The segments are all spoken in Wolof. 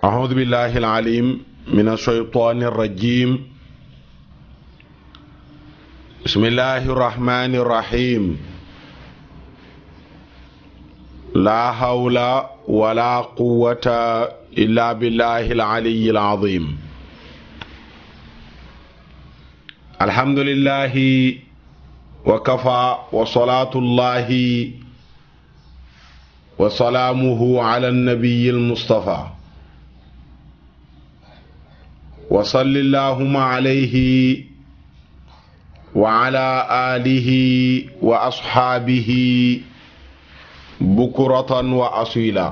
أعوذ بالله العليم من الشيطان الرجيم. بسم الله الرحمن الرحيم. لا حول ولا قوة إلا بالله العلي العظيم. الحمد لله وكفى وصلاة الله وسلامه على النبي المصطفى وصل اللهم عليه وعلى آله وأصحابه بكرة وأصيلا.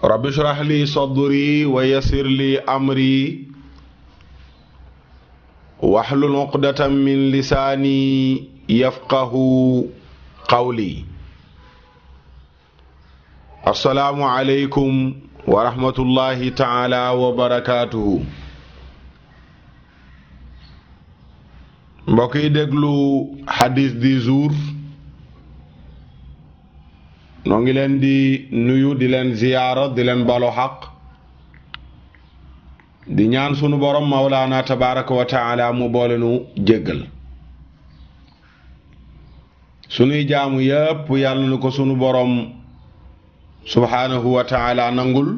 رب اشرح لي صدري ويسر لي أمري واحلل عقدة من لساني يفقه قولي. السلام عليكم ورحمة الله تعالى وبركاته. mbokk yi déglu hadith du jour noo ngi leen di nuyu di leen ziyaara di leen balo xaq di ñaan sunu borom mawlaana tabaraka wa taala mu boole nu jéggal sunuy jaamu yépp yàlla na ko sunu borom subhaanahu wa taala nangul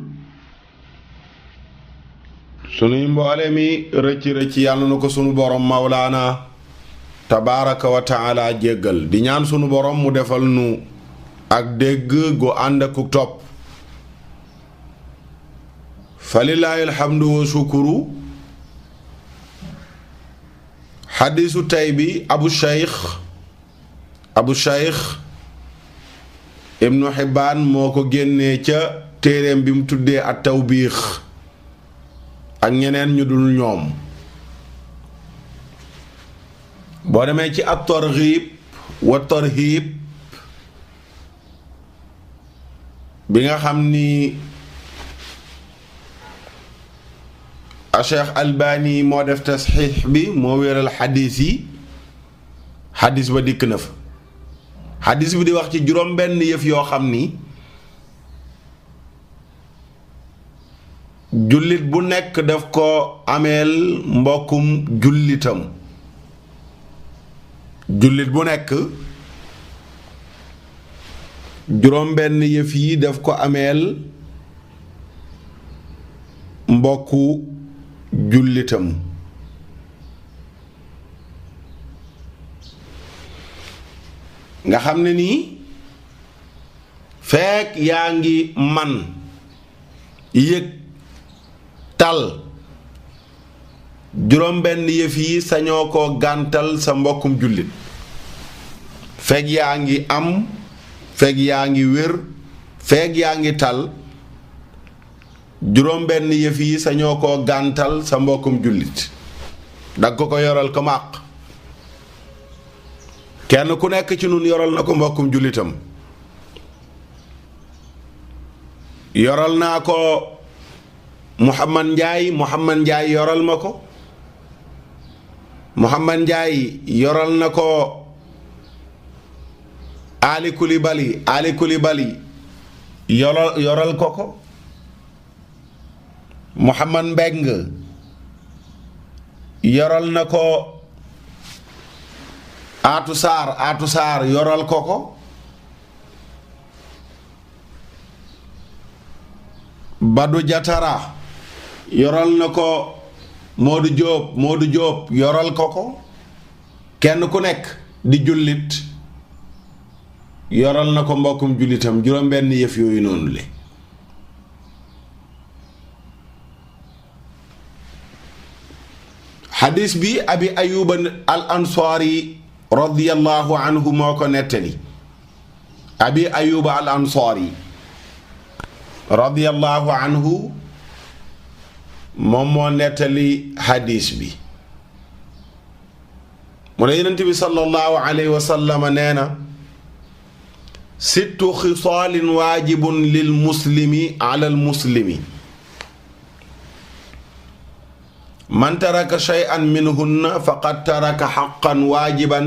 sunuy mboole mi rëcc yàlla na ko sunu borom mawlaana tabaraka wa taala jéggal di ñaan sunu borom mu defal nu ak dégg gu ànd ak topp. falillaahi alhamdu wa shukuru. xadiisu tey bi abu shaykh ibnu Hibbaan moo ko génnee ca téereem bi mu tuddee at tawbiix ak ñeneen ñu dul ñoom. boo demee ci at targhiib wa tarhiib bi nga xam ni a Cheikh Albani moo def tasxiix bi moo wéeral xadiis yi xadiis ba dikk na fa. xadiis bi di wax ci juróom benn yëf yoo xam ni jullit bu nekk daf ko ameel mbokkum jullitam. jullit bu nekk juróom benn yëf yi daf ko ameel mbokku jullitam. nga xam ne nii fekk yaa ngi man yëg tal juróom benn yëf yi sañoo ko gàntal sa mbokkum jullit. fekk yaa ngi am fekk yaa ngi wér fekk yaa ngi tal juróom benn yëf yi sañoo ko gàntal sa mbokkum jullit. danga ko yoral ko màq. kenn ku nekk ci nun yoral na ko mbokkum jullitam. yoral naa ko Muhammad Njaay yoral ma ko. Muhammad Njaay yoral na ko Ali Kulibali yoral ko ko. Muhammad Mbeng yoral na ko Aatu Saar yoral ko ko. Badu Jatara yoral na ko Moodu Jóob yoral ko ko. kenn ku nekk di jullit yoral na ko mbokkum jullitam juróom benn yëf yooyu noonu le. xadiis bi abi ayuba al ansaari radiyallahu anhu moo ko nettali. abi ayuba al ansaari radiyallahu anhu moom moo nettali xadiis bi. mu ne Yonent bi sallallahu alayhi wa sallam nee na sittu xisaalin waajibun lil muslimi ala al muslimi man taraka shay'an minhunna faqad taraka haqqan waajiban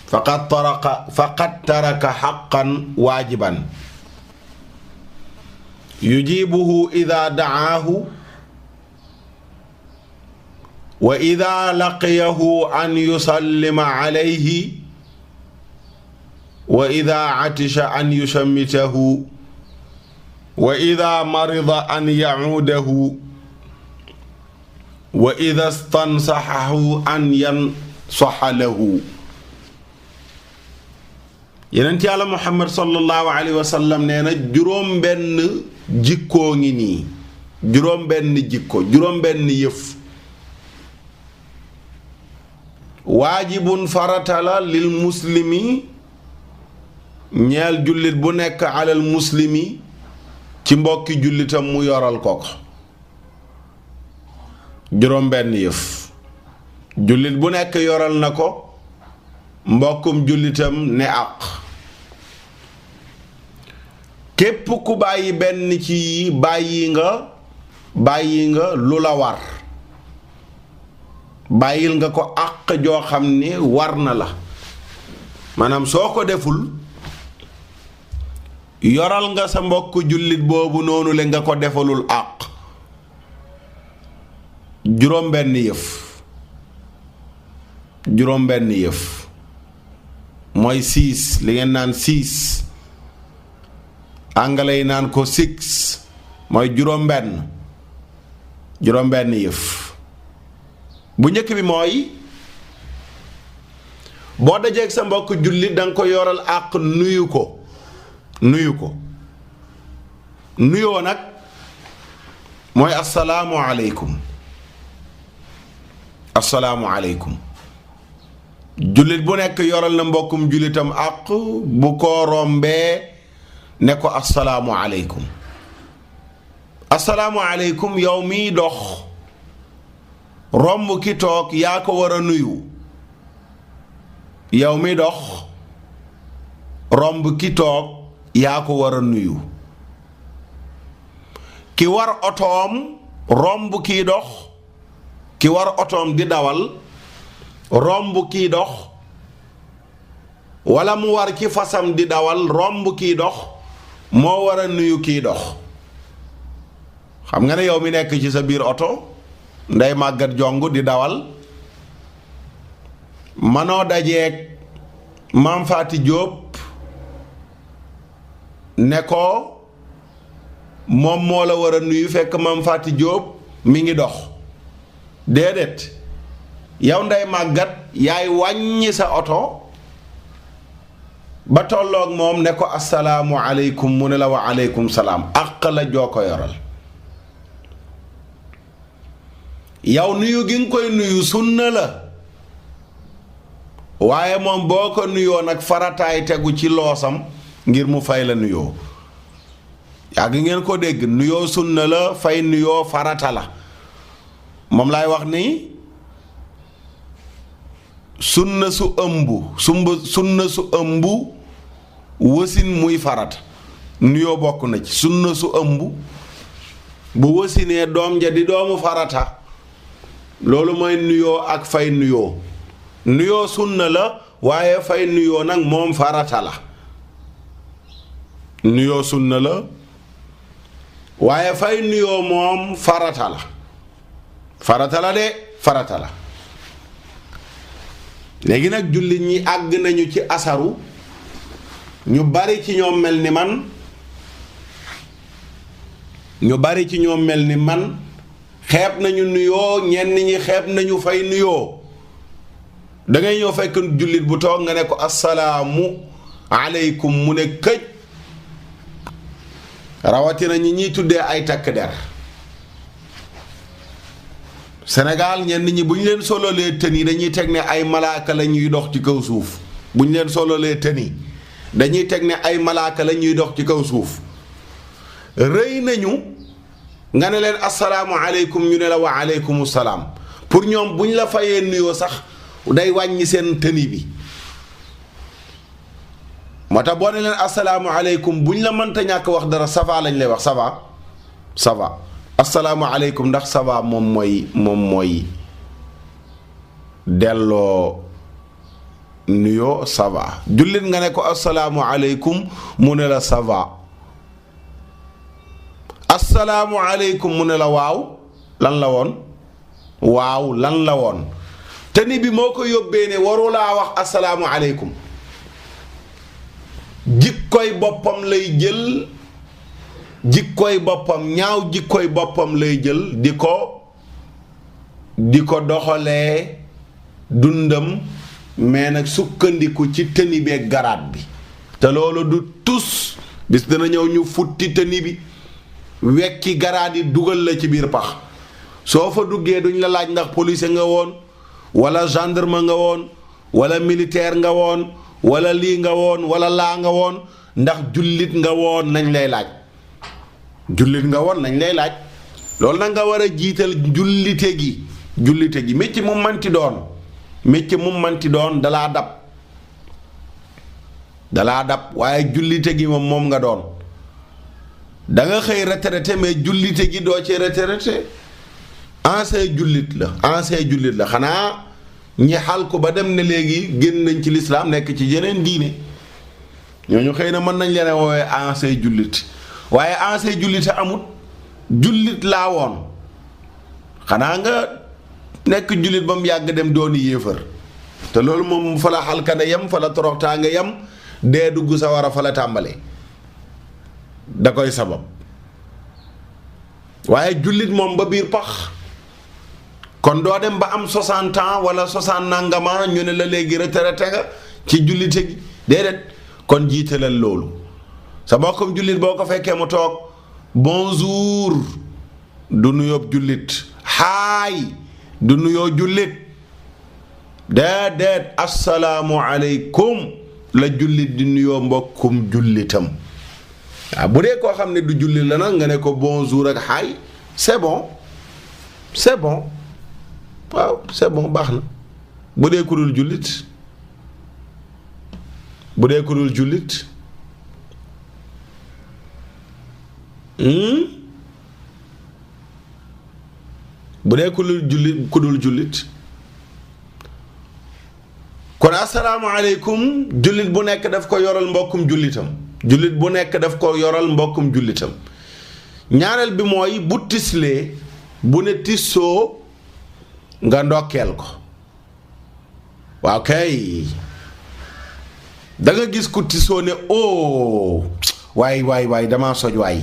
faqad taraka haqqan waajiban yujibuhu ida da'aahu wa ida laqiyahu an yusallima alayhi wa ida atisha an yushammitahu wa ida marida an ya'uudahu wa ida stansahahu an yansaha lahu. Yonent Yàlla Muhammad sallallahu alayhi wa sallam nee na juróom benn jikkoo ngi nii, juróom benn jikko, juróom benn yëf waajibun faratala lil muslimi ñeel jullit bu nekk alal muslimi ci mbokki jullitam mu yoral ko ko. juróom benn yëf jullit bu nekk yoral na ko mbokkum jullitam ne àq. képp ku bàyyi benn ci yi bàyyi nga lu la war, bàyyil nga ko àq joo xam ne war na la. maanaam soo ko deful yoral nga sa mbokk jullit boobu noonu le nga ko defalul àq. juróom benn yëf mooy 6 li ngeen naan 6 anglais yi naan ko 6 mooy juróom benn yëf. bu njëkk bi mooy boo dajeeg sa mbokk jullit danga ko yoral àq nuyu ko nuyoo nag mooy assalaamu aleykum jullit bu nekk yoral na mbokkum jullitam àq bu ko rombee ne ko assalaamu aleykum yow miy dox romb ki toog yaa ko war a nuyu. yow mi dox romb ki toog yaa ko war a nuyu. ki war otoom romb kii dox, ki war otoom di dawal romb kii dox, walla mu war ci fasam di dawal romb kii dox moo war a nuyu kii dox. xam nga ne yow mi nekk ci sa biir oto Ndey Màggat Jong di dawal manoo dajeeg Maam Faati Jóob ne ko moom moo la war a nuyu fekk Maam Faati Jóob mi ngi dox. déedéet yow Ndey Màggat yaay wàññi sa oto ba tolloog moom ne ko assalaamu aleykum mu ne la wa aleykum salaam. àq la joo ko yoral. yow nuyu gi nga koy nuyu sunna la waaye moom boo ko nuyoo nag farataay tegu ci loosam ngir mu fay la nuyoo. yàgg ngeen ko dégg nuyoo sunna la, fay nuyoo farata la. moom laay wax ni sunna su ëmb wasin muy farata nuyoo bokk na ci. sunna su ëmb bu wasinee doom ja di doomu farata loolu mooy nuyoo ak fay nuyoo. nuyoo sunna la waaye fay nuyoo nag moom farata la. nuyoo sunna la waaye fay nuyoo moom farata la. farata la de farata la. léegi nag jullit ñi àgg nañu ci asaru ñu bari ci ñoom mel ni man xeeb nañu nuyoo, ñenn ñi xeeb nañu fay nuyoo. dangay ñëw fekk jullit bu toog nga ne ko assalaamu aleykum mu ne këj. rawatina ñi ñuy tuddee ay takk der. Sénégal ñenn ñi bu ñu leen sololee tëni dañuy teg ne ay malaaka la ñuy dox ci kaw suuf. bu ñu leen sololee tëni dañuy teg ne ay malaaka la ñuy dox ci kaw suuf. rëy nañu nga ne leen assalaamu aleykum ñu ne la wa aleykumu salaam. pour ñoom bu ñu la fayee nuyoo sax day wàññi seen tëni bi. moo tax boo ne leen assalaamu aleykum bu ñu la mënta ñàkk wax dara ça va lañ lay wax ça va ça va. assalaamu aleykum ndax ça va moom mooy delloo nuyoo ça va. jullit nga ne ko assalaamu aleykum mu ne la ça va. assalaamu aleykum mu ne la waaw lan la woon waaw lan la woon tani bi moo ko yóbbee ne warulaa wax assalaamu aleykum jikkoy boppam lay jël jikkoy boppam ñaaw jikkoy boppam lay jël di ko doxalee dundam mais nag sukkandiku ci tëni beeg garaat bi te loolu du tus bis dana ñëw ñu futti tëni bi wekki garaat yi dugal la ci biir pax soo fa duggee duñ la laaj ndax police nga woon wala gendarme nga woon wala militaire nga woon wala lii nga woon wala laa nga woon ndax jullit nga woon nañ lay laaj jullit nga woon nañ lay laaj loolu nag nga war a jiital jullite gi mécc mu manti doon dalaa dab waaye jullite gi moom nga doon da nga xëy retraité mais jullite gi doo ci retraité ancien jullit la xanaa ñi xal ko ba dem ne léegi génn nañ ci lislaam nekk ci yeneen diine ñooñu xëy na mën nañ leen a woowee ancien jullit waaye ancien jullit amut jullit laa woon xanaa nga nekk jullit ba mu yàgg dem dooni yéefar te loolu moom fa la xalkane yam fa la toroxtaa nga yam dee dugg sa war a fa la tàmbalee da koy sabab waaye jullit moom ba biir pax kon doo dem ba am 60 ans wala 60 nangama ñu ne la léegi retraité nga ci jullite gi déedéet kon jiitalal loolu sa mbokkum jullit boo ko fekkee mu toog bonjour du nuyoo jullit haay du nuyoo jullit déedéet assalaamu aleykum la jullit di nuyoo mbokkum jullitam waaw bu dee koo xam ne du jullit la nag nga ne ko bonjour ak haay c'est bon waaw c'est bon baax na bu dee ku dul jullit bu dee ku dul jullit kon asalaamaaleykum jullit bu nekk daf ko yoral mbokkum jullitam ñaareel bi mooy bu tislee bu ne tissoo nga ndokkeel ko waaw kay da nga gis ku tissoo ne waay damaa soj waay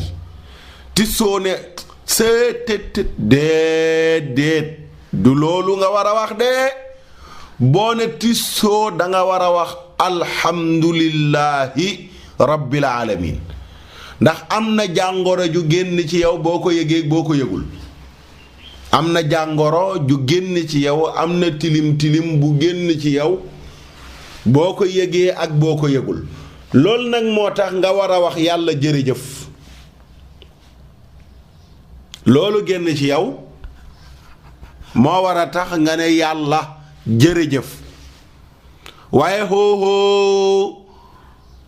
tissoo ne seetet déedéet du loolu nga war a wax de boo ne tissoo da nga war a wax alhamdulillahi rabbil alamin ndax am na jàngoro ju génn ci yow boo ko yëgee boo ko yëgul am na jàngoro ju génn ci yow am na tilim bu génn ci yow boo ko yëgee ak boo ko yëgul loolu nag moo tax nga war a wax yàlla jërëjëf loolu génn ci yow moo war a tax nga ne yàlla jërëjëf waaye hóohóo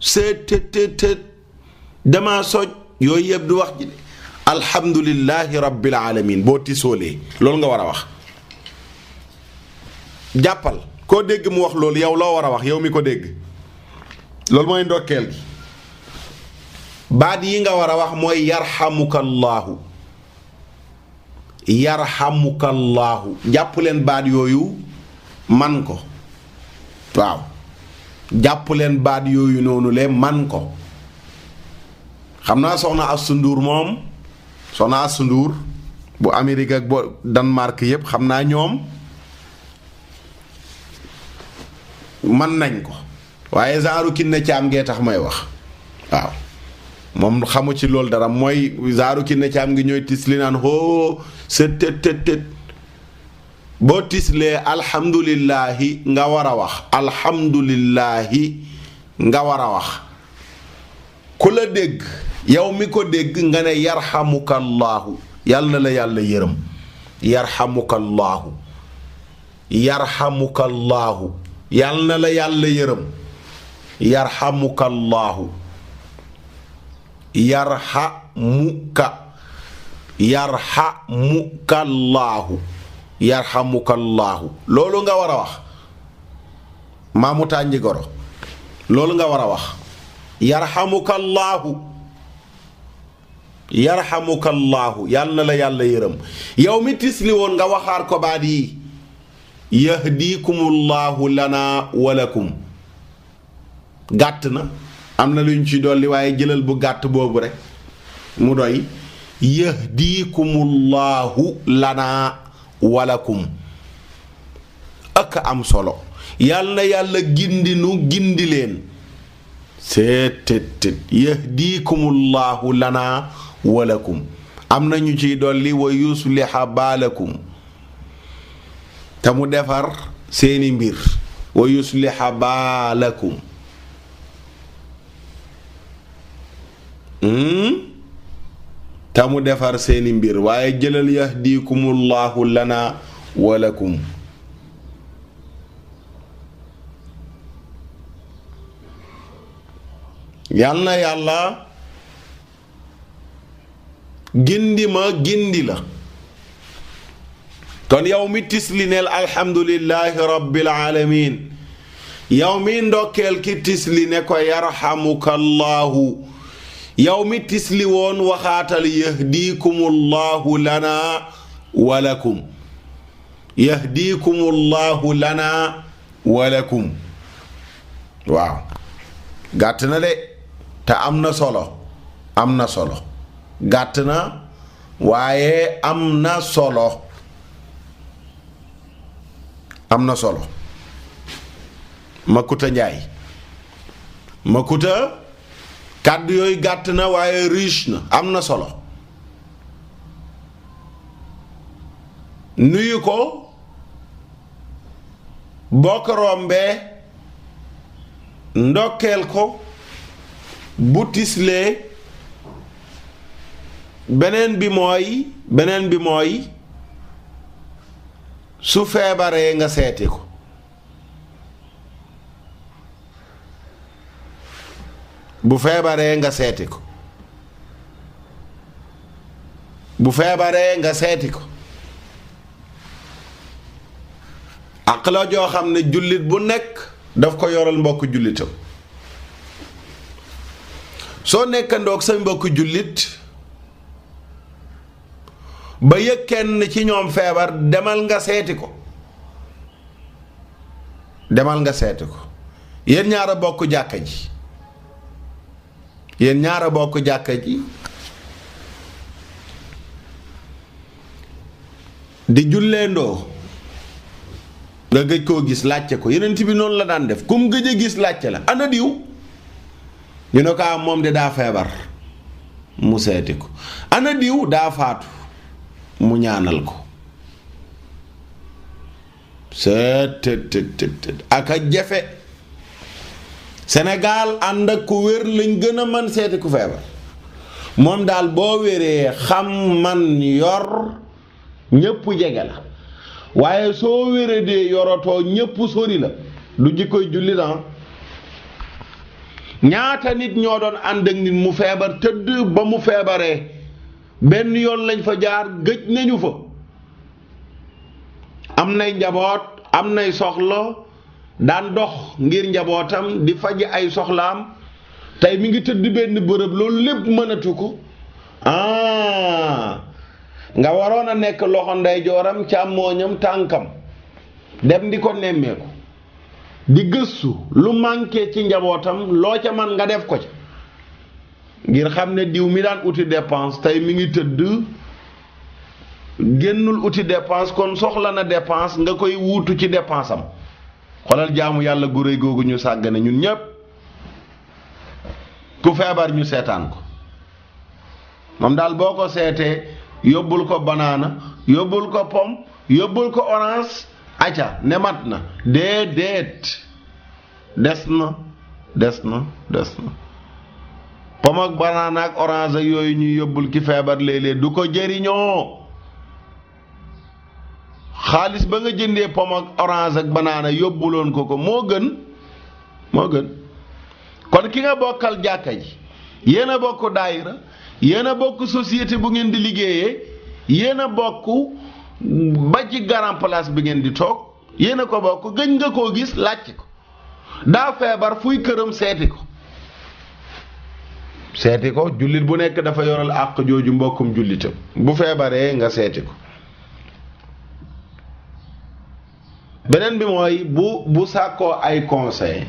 seet dama soj yooyu yëpp du wax ji de alhamdulillahi rabbil alamin boo tisoolee loolu nga war a wax jàppal koo dégg mu wax loolu yow loo war a wax yow mi ko dégg loolu mooy ndokkeel gi baat yi nga war a wax mooy yarhamukallahu jàpp leen baat yooyu man ko waaw jàpp leen baat yooyu noonu lee man ko xam naa soxna Astou Ndour moom soxna Astou Ndour bu Amérique ak bo Danemark yépp xam naa ñoom man nañ ko waaye genre Kiné Thiam ngee tax may wax waaw moom xamu ci loolu dara mooy genre Kiné Thiam ngi ñooy tis li naan hoo set tët boo tislee alhamdulillahi nga war a wax alhamdulillahi nga war a wax ku la dégg yow mi ko dégg nga ne yarhamukallaahu yàlla na la yàlla yërëm yarhamukallaahu yàlla na la yàlla yërëm yarhamukallaahu yarhamukallaahu loolu nga war a wax maamu tànji goro loolu nga war a wax yarhamukallaahu yarhamukallahu yàlla na la yàlla yërëm yow mi tisli woon nga waxaar ko baat yi yahdikumullahu lana walakum gàtt na am na lu ñu ci dolli waaye jëlal bu gàtt boobu rek mu doy yahdikumullahu lana walakum ak am solo yàlla na yàlla gindi nu gindi leen seet yahdikumullahu lana walakum am na ñu ciy dolli wa yusliha baalakum te mu defar seeni mbir wa yusliha baalakum te mu defar seeni mbir waaye jëlal yahdikumullahu lana walakum yal na yàlla gindi ma gindi la kon yow mi tisli neel alhamdulillahi rabbil alamin yow mi ndokkeel ki tisli ne ko yarhamukallahu yow mi tisli woon waxaatal yahdikumullahu lana walakum yahdikumullahu lana walakum waaw gàtt na de te am na solo gàtt na waaye am na solo Makuta Njaay Makuta kàddu yooyu gàtt na waaye riche na am na solo nuyu ko boo ko rombee ndokkeel ko bu tislee beneen bi mooy su feebaree nga seeti ko bu feebaree nga seeti ko ak la joo xam ne jullit bu nekk daf ko yoral mbokk jullitam soo nekkandoog sa mbokk jullit ba yëg kenn ci ñoom feebar demal nga seeti ko yéen ñaara bokk jàkka ji di julleendoo nga gëj koo gis laajte ko yeneen bi noonu la daan def kum gëj a gis laajte la ana diw ñu ne ko am moom de daa feebar mu seeti ko ana diw daa faatu mu ñaanal ko seet ak a jafe Sénégal ànd ak ku wér lañ gën a mën seeti ku feebar moom daal boo wéree xam man yor ñépp jege la waaye soo wéree dee yorotoo ñépp sori la du jikkoy jullit ñaata nit ñoo doon ànd ak nit mu feebar tëdd ba mu feebaree benn yoon lañ fa jaar gëj nañu fa am nay njaboot am nay soxla daan dox ngir njabootam di faj ay soxlaam tey mi ngi tëdd benn bërëb loolu lépp mënatu ko nga waroon a nekk loxo ndeyjooram càmmooñam tànkam dem di ko nemmeeku di gëstu lu manqué ci njabootam loo ca man nga def ko ca ngir xam ne diw mi daan uti dépense tey mi ngi tëdd génnul uti dépense kon soxla na dépense nga koy wuutu ci dépense am xoolal jaamu yàlla gu réy googu ñu sàggane ñun ñépp ku feebar ñu seetaan ko moom daal boo ko seetee yóbbul ko banaana yóbbul ko pomme yóbbul ko orange acca ne mat na déedéet des na pomme ak banaana ak orange ak yooyu ñuy yóbbul ki feebar léeg-léeg du ko jëriñoo xaalis ba nga jëndee pomme ak orange ak banaana yóbbuloon ko moo gën kon ki nga bokkal jàkka ji yéen a bokk daayira yéen a bokk société bu ngeen di liggéeyee yéen a bokk ba ci grand place bi ngeen di toog yéen a ko bokk gëj nga koo gis laajte ko daa feebar fuy këram seeti ko seeti ko jullit bu nekk dafa yoral àq jooju mbokkum jullitam bu feebaree nga seeti ko. beneen bi mooy bu sàkkoo ay conseil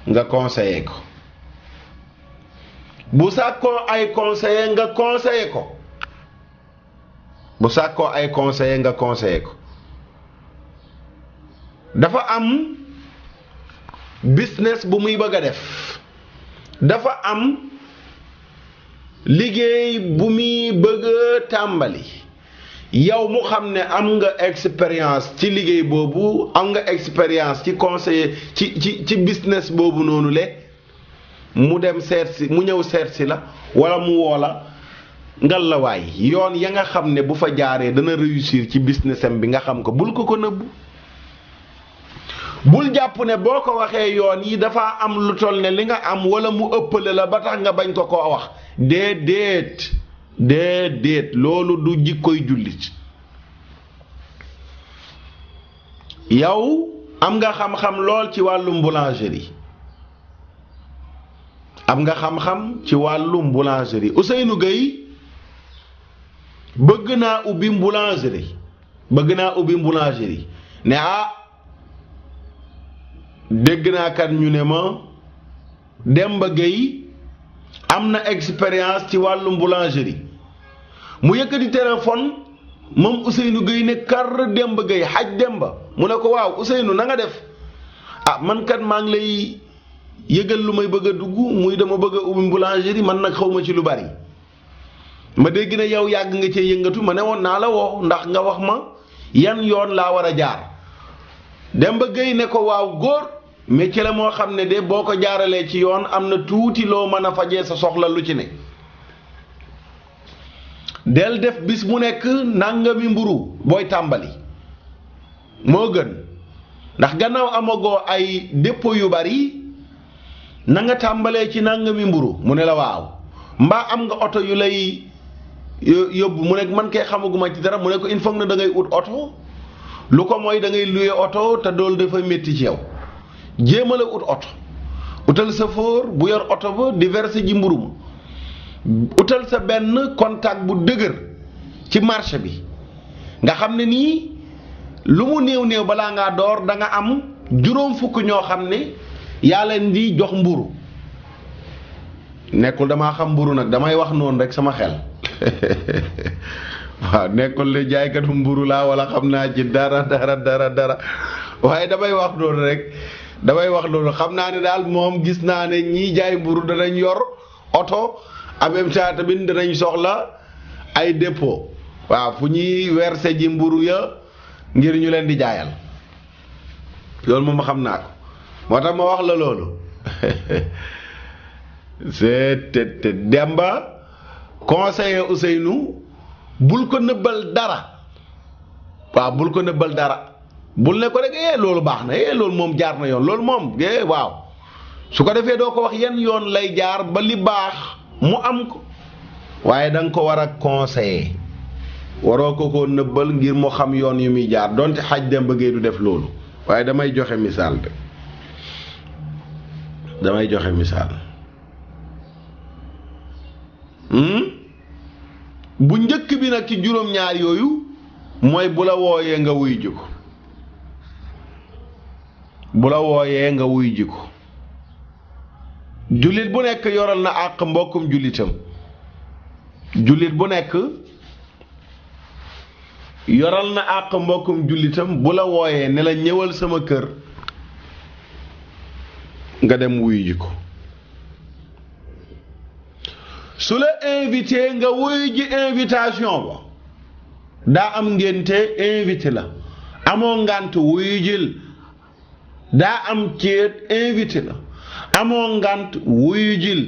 nga conseiller ko bu sàkkoo ay conseiller nga conseiller ko bu sàkkoo ay conseiller nga conseiller ko. dafa am business bu muy bëgg a def dafa am liggéey bu muy bëgg a tàmbali yow mu xam ne am nga expérience ci liggéey boobu am nga expérience ci conseiller ci business boobu noonu le mu dem seet si mu ñëw seet si la walla mu woo la ngal la waay yoon ya nga xam ne bu fa jaaree dana réussir ci businessam bi nga xam ko bul ko nëbbu. bul jàpp ne boo ko waxee yoon yi dafa am lu toll ne li nga am walla mu ëppale la ba tax nga bañ ko koo wax déedéet loolu du jikkoy jullit. yow am nga xam-xam lool ci wàllum boulangerie am nga xam-xam ci wàllum boulangerie Ousseynou Gueye bëgg naa ubbi boulangerie ne dégg naa kat ñu ne ma Demba Gueye am na expérience ci wàllum boulangerie mu yëkkati téléphone moom Ousseynou Gueye ne kar Demba Gueye xaj Demba mu ne ko waaw Ousseynou na nga def man kat maa ngi lay yëgal lu may bëgg a dugg muy dama bëgg a ubbi boulangerie man nag xawma ci lu bari ma dégg ne yow yàgg nga cee yëngatu ma ne woon naa la woo ndax nga wax ma yan yoon laa war a jaar. Demba Gueye ne ko waaw góor métier la moo xam ne de boo ko jaaralee ci yoon am na tuuti loo mën a fajee sa soxla lu ci ne. del def bis mu nekk nangami mburu booy tàmbali moo gën ndax gannaaw amagoo ay dépôt yu bari na nga tàmbalee ci nangami mburu mu ne la waaw mbaa am nga oto yu lay yóbbu mu ne man kay xamaguma ci dara mu ne ko il faut na da ngay ut oto lu ko mooy da ngay luye oto te doolu dafa métti ci yow jéem a la ut oto utal sa fóor bu yor oto ba di verser ji mburu ma utal sa benn contact bu dëgër ci marché bi nga xam ne nii lu mu néew balaa ngaa door da nga am juróom fukk ñoo xam ne yaa leen di jox mburu nekkul damaa xam mburu nag damay wax noonu rek sama xel waaw nekkul ne jaaykatu mburu laa wala xam naa ci dara waaye damay wax noonu rek xam naa ne daal moom gis naa ne ñii jaay mburu danañ yor oto en même temps tamit danañ soxla ay dépôt waaw fu ñuy verser ji mburu ya ngir ñu leen di jaayal loolu moom xam naa ko moo tax ma wax la loolu c'est Demba conseiller Ousseynou bul ko nëbbal dara waaw bul ko nëbbal dara bul ne ko rek loolu baax na loolu moom jaar na yoon loolu moom waaw su ko defee doo ko wax yan yoon lay jaar ba li baax mu am ko waaye da nga ko war a conseiller waroo ko nëbbal ngir mu xam yoon yu muy jaar donte xaj Demba Gueye du def loolu waaye damay joxe misaal de damay joxe misaal bu njëkk bi nag ci juróom-ñaar yooyu mooy bu la wooyee nga wuy ji ko bu la wooyee nga wuy ji ko jullit bu nekk yoral na àq mbokkum jullitam jullit bu nekk yoral na àq mbokkum jullitam bu la wooyee ne la ñëwal sama kër nga dem wuy ji ko su la invité nga wuy ji invitation ba daa am ngénte invité la amoo ngànt wuy jil daa am céet invité la amoo ngànt wuyu jil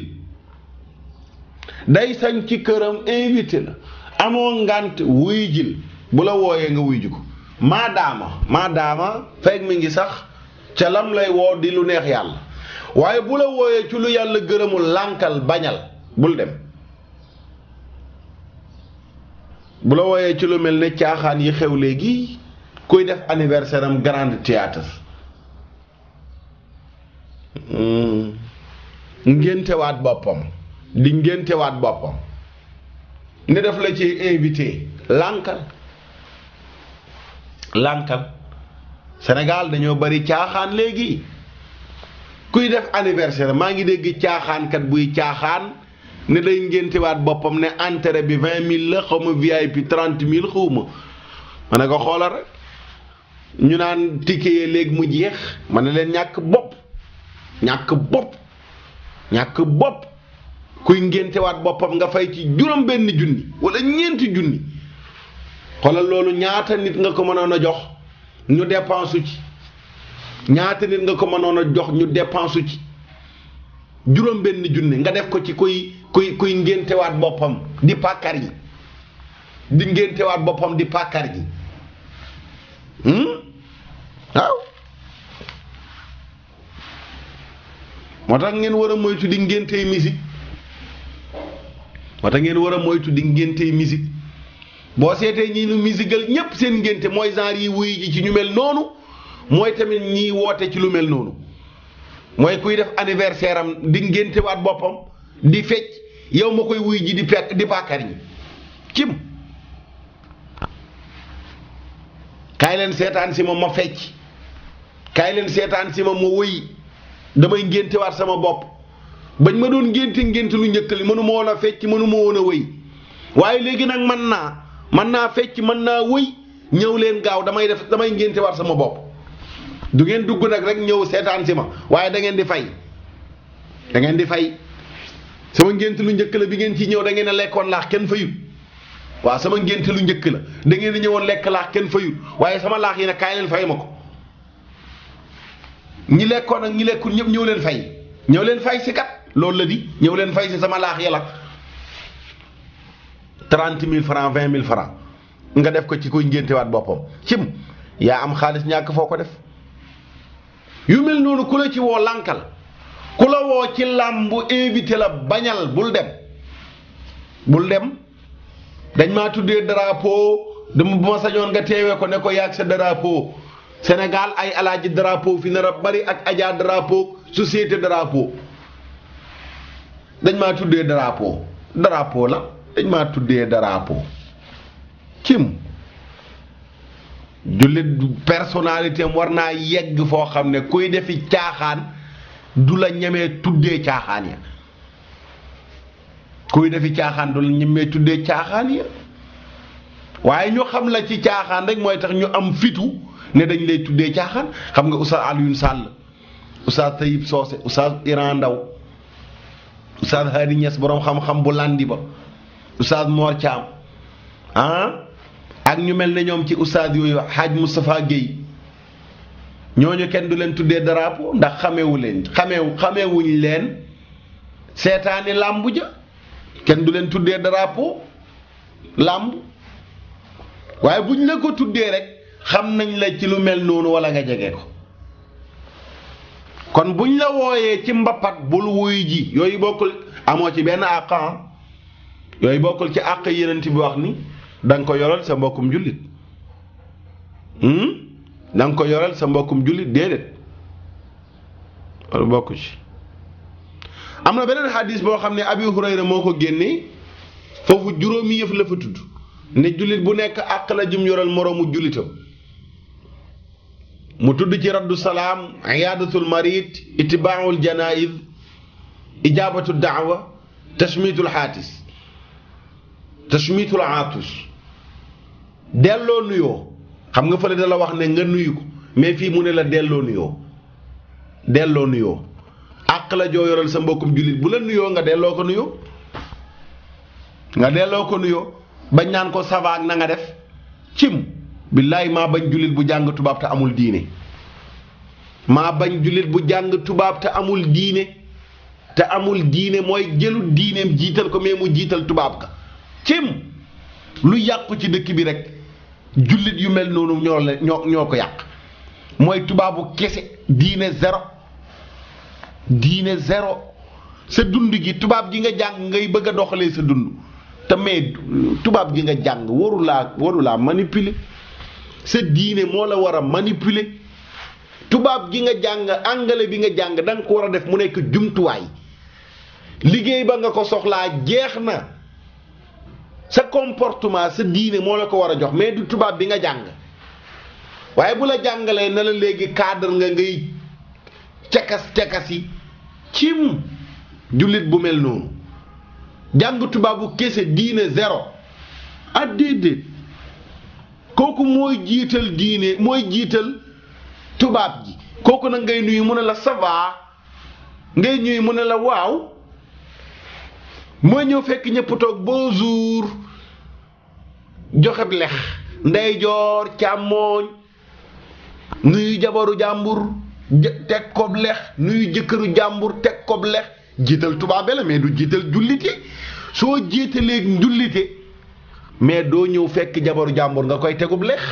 day sañ ci këram invité la amoo ngànt wuyu jil bu la wooyee nga wuyu ji ko maadaama fekk mi ngi sax ca lam lay woo di lu neex yàlla waaye bu la wooyee ci lu yàlla gërëmul lànkal bañal bul dem bu la wooyee ci lu mel ne caaxaan yi xew léegi kuy def anniversaire am grand théâtre ngéntewaat boppam di ngéntewaat boppam ne def la ci invité lànkal Sénégal dañoo bari caaxaan léegi kuy def anniversaire maa ngi dégg caaxaankat buy caaxaan ne day ngéntewaat boppam ne entrée bi 20 000 la xaw ma VIP 30 000 xaw ma ne ko xoolal rek ñu naan ticket yi léegi mu jeex ma ne leen ñàkk bopp kuy ngéntewaat boppam nga fay ci juróom benn junni wala ñeenti junni xoolal loolu ñaata nit nga ko mënoon a jox ñu dépensu ci ñaata nit nga ko mënoon a jox ñu dépensu ci juróom benn junni nga def ko ci kuy ngéntewaat boppam di pàkkar yi di ngéntewaat boppam di pàkkar ji waaw moo tax ngeen war a moytu di ngéntey musique boo seetee ñi nu musical ñépp seen ngénte mooy genre yi wuy ji ci ñu mel noonu mooy tamit ñiy woote ci lu mel noonu mooy kuy def anniversaire am di ngéntewaat boppam di fecc yow ma koy wuy ji di pàkkar ñi cim kaay leen seetaan si ma fecc kaay leen seetaan si ma wëy damay ngéntewaat sama bopp bañ ma doon ngénte lu njëkk li mënu ma woon a fecc mënu ma woon a wëy waaye léegi nag mën naa fecc mën naa wëy ñëw leen gaaw damay ngéntewaat sama bopp du ngeen dugg nag rek ñëw seetaan si ma waaye da ngeen di fay sama ngénte lu njëkk la bi ngeen ci ñëw da ngeen a lekkoon laax kenn fayut waaw sama ngénte lu njëkk la da ngeen a ñëwoon lekk laax kenn fayut waaye sama laax yi nag kaay leen fay ma ko ñi lekkoon ak ñi lekkul ñëpp ñëw leen fay si kat loolu la di ñëw leen fay si sama laax yàlla 30 000 francs 20 000 francs nga def ko ci kuy ngéntewaat boppam cim yaa am xaalis ñàkk foo ko def yu mel noonu ku la ci woo lànkal ku la woo ci làmbu invité la bañal bul dem dañ maa tuddee drapeau dama bu ma sañoon nga teewee ko ne ko yaag sa drapeau Sénégal ay alaaji drapeau fi nar a bari ak ajaa drapeau société drapeau dañ maa tuddee drapeau la dañ maa tuddee drapeau cim jullit personnalité am war naa yegg foo xam ne kuy defi caaxaan du la ñemee tuddee caaxaan ya waaye ñu xam la ci caaxaan rek mooy tax ñu am fitu ne dañ lay tuddee caaxaan xam nga Oustaz Alioune Sall Oustaz Tayib Socé Oustaz Iran Ndaw Oustaz Hadi Niass borom xam-xam bu landi ba Oustaz Mor Thiam ak ñu mel ne ñoom ci oustaz yooyu Hadj Moustapha Guèye ñooñu kenn du leen tuddee drapeau ndax xamewuñ leen seetaani làmb ja kenn du leen tuddee drapeau làmb waaye buñ la ko tuddee rek xam nañ la ci lu mel noonu wala nga jege ko kon buñ la wooyee ci mbappat bul wuy ji yooyu bokkul amoo ci benn àq yooyu bokkul ci àq yeneen bi wax ni da nga ko yoral sa mbokkum jullit da nga ko yoral sa mbokkum jullit déedéet wala bokku ci am na beneen xadis boo xam ne Abi Hurayra moo ko génnee foofu juróomi yëf la fa tudd ne jullit bu nekk àq la jum yoral moroomu jullitam mu tudd ci raddu salaam iyaadatul marid itibaaul janaiz ijaabatu daawa tashmiitul aatus delloo nuyoo xam nga fële da la wax ne nga nuyu ko mais fii mu ne la delloo nuyoo àq la joo yoral sa mbokkum jullit bu la nuyoo nga delloo ko nuyoo bañ naan ko ça va ak na nga def cim billaay maa bañ jullit bu jàng tubaab te amul diine mooy jëlu diineem jiital ko mais mu jiital tubaab ka cim lu yàqu ci dëkk bi rek jullit yu mel noonu ñoo ko yàq mooy tubaabu kese diine zéro sa dund gi tubaab gi nga jàng ngay bëgg a doxalee sa dund te mais tubaab gi nga jàng warulaa manipuler sa diine moo la war a manipuler tubaab gi nga jàng anglais bi nga jàng da nga ko war a def mu nekk jumtuwaay liggéey ba nga ko soxlaa jeex na sa comportement sa diine moo la ko war a jox mais du tubaab bi nga jàng waaye bu la jàngalee na la léegi cadre nga ngay cakas yi cim jullit bu mel noonu jàng tubaabu kese diine zéro déedéet kooku mooy jiital diine mooy jiital tubaab ji kooku nag ngay nuyu mu ne la ça va ngay ñuy mu ne la waaw mooy ñëw fekk ñëpp toog bonjour joxe lex ndeyjoor càmmooñ nuyu jabaru jàmbur teg kob lex nuyu jëkkëru jàmbur teg kob lex jiital tubaabe la mais du jiital jullite soo jiitalee njullite mais doo ñëw fekk jabaru jàmbur nga koy tegub lex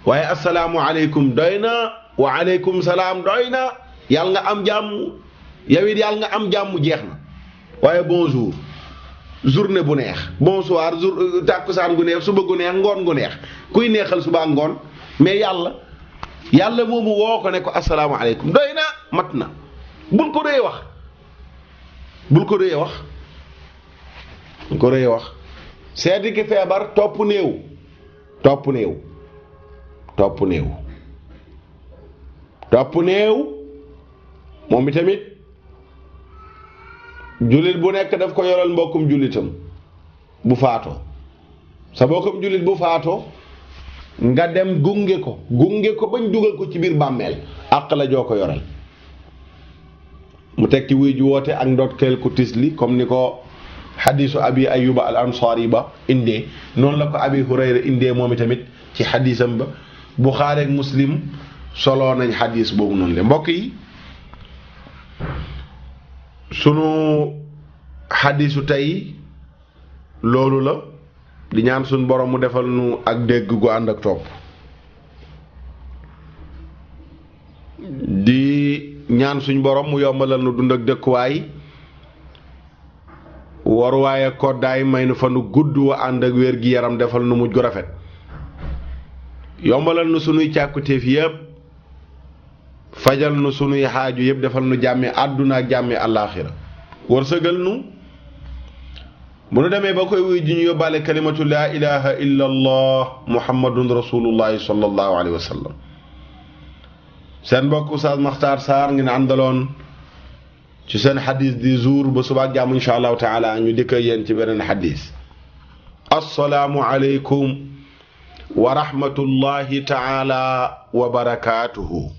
waaye asalaamu aleykum doy na wa aleykum salaam doy na yàlla nga am jàmm yow it yàlla nga am jàmm jeex na waaye bonjour journée bu neex bonsoir tàkkusaan gu neex suba gu neex ngoon gu neex kuy neexal suba ak ngoon mais yàlla moomu woo ko ne ko asalaamu aleykum doy na mat na bul ko rëy wax bul ko rëy wax seeti ki feebar topp néew moom itamit jullit bu nekk daf ko yoral mbokkum jullitam bu faatoo sa mbokkum jullit bu faatoo nga dem gunge ko bañ dugal ko ci biir bàmmeel àq la joo ko yoral mu tekki wuy ju woote ak ndokkeel ku tisli comme ni ko xadiisu abi ayuba al ansaari ba indee noonu la ko abi hurayra indee moom itamit ci xadiisam ba buxaari ak muslim soloo nañ xadiis boobu noonu le mbokk yi sunu xadiisu tey loolu la di ñaan suñ borom mu defal nu ak dégg gu ànd ak topp di ñaan suñ borom mu yombalal nu dund ak dëkkuwaay waruwaay ak koddaay may nu fa nu gudd wa ànd ak wér gi yaram defal nu mujj gu rafet yombalal nu sunuy càkkutéef yépp fajal nu sunuy xaaju yépp defal nu jàmme àdduna ak jàmme àllaaxira wërsëgal nu bu nu demee ba koy wuy ji ñu yóbbaale kalimatu laa ilaha illa allah muhammadun rasulullahi sallallahu alayhi wa sallam seen mbokk Oustaz Makhtar Sarr ngeen àndaloon ci seen xadis di jour ba subaak jàmm insha allahu taala ñu dikk yéen ci beneen xadis assalaamu aleykum wa rahmatullahi taala wa barakaatuhu